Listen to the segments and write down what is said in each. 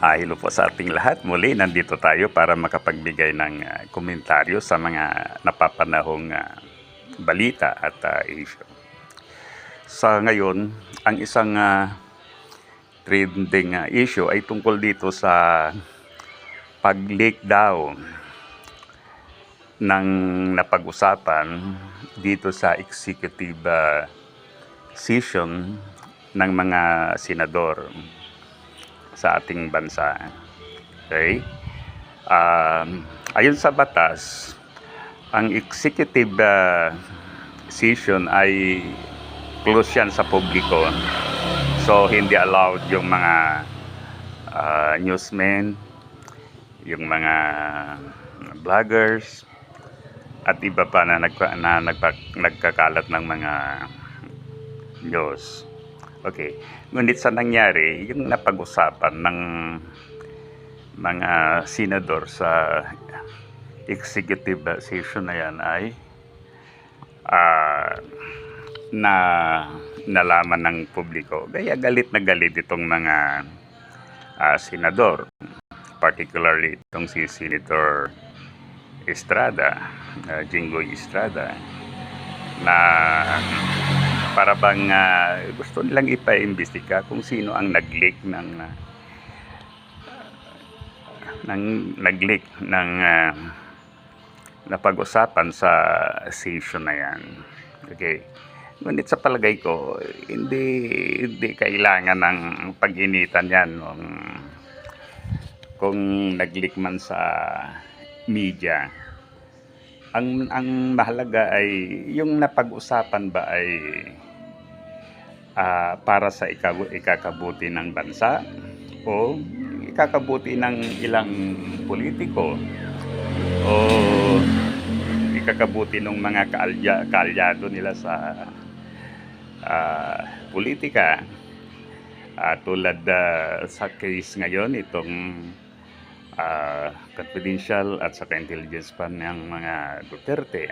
Hello po sa ating lahat. Muli, nandito tayo para makapagbigay ng komentaryo sa mga napapanahong balita at issue. Sa ngayon, ang isang trending issue ay tungkol dito sa pag-leak daw ng napag-usapan dito sa executive session ng mga senador sa ating bansa. Okay? Ayon sa batas, ang executive session ay close yan sa publiko. So, hindi allowed yung mga newsmen, yung mga vloggers, at iba pa na nagkakalat ng mga news. Okay. Ngunit sa nangyari, yung napag-usapan ng mga senador sa executive session na yan ay nalaman ng publiko. Kaya galit na galit itong mga senador, particularly itong si Senator Estrada, Jinggoy Estrada, na para bang gusto nilang ipa-imbestiga kung sino ang nag-leak ng napag-usapan sa session na yan. Okay. Ngunit sa palagay ko, hindi kailangan ng pag-initan yan kung nag-leak man sa media. Ang mahalaga ay yung napag-usapan ba ay para sa ikakabuti ng bansa o ikakabuti ng ilang politiko o ikakabuti ng mga kaalyado nila sa politika, tulad sa case ngayon itong confidential at saka intelligence fund ng mga Duterte,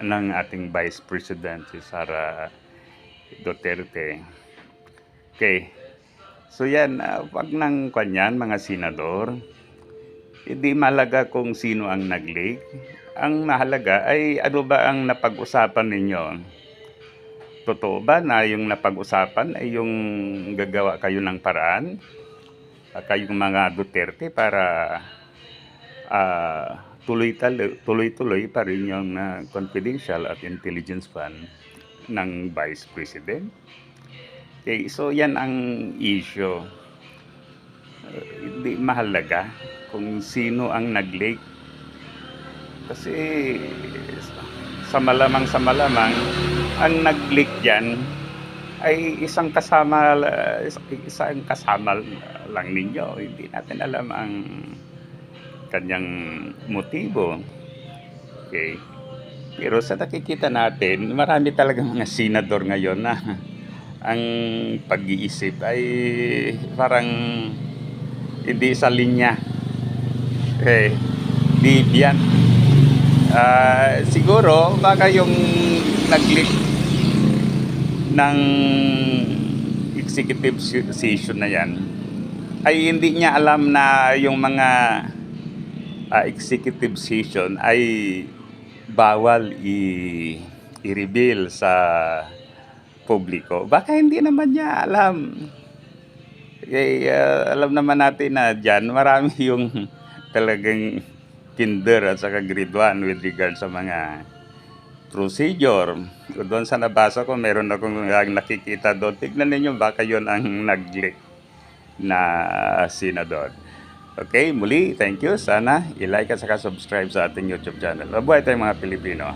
ng ating Vice President si Sara Duterte. Okay. So yan, wag nang kanyan mga senador. Hindi mahalaga kung sino ang nag-leak. Ang mahalaga ay ano ba ang napag-usapan ninyo? Totoo ba na yung napag-usapan ay yung gagawa kayo ng paraan? Kayong mga Duterte para tuloy-tuloy pa rin yung confidential at intelligence fund ng Vice President. Okay, so yan ang issue. Hindi mahalaga kung sino ang nag-leak. Kasi sa malamang ang nag-leak dyan ay isang kasama lang ninyo. Hindi natin alam ang kanyang motibo. Okay. Pero sa nakikita natin, marami talaga mga senador ngayon na ang pag-iisip ay parang hindi sa linya. Okay. Deviant. Siguro baka yung nag-leak ng executive session na yan ay hindi niya alam na yung mga executive session ay bawal i-reveal sa publiko. Baka hindi naman niya alam. Alam naman natin na dyan marami yung talagang kinder at saka grade 1 with regard sa mga procedure. Doon sa nabasa ko, meron akong nakikita doon. Tignan ninyo, baka yun ang nag-leak na senador. Okay, muli, thank you. Sana i-like at saka subscribe sa ating YouTube channel. Mabuhay tayong mga Pilipino.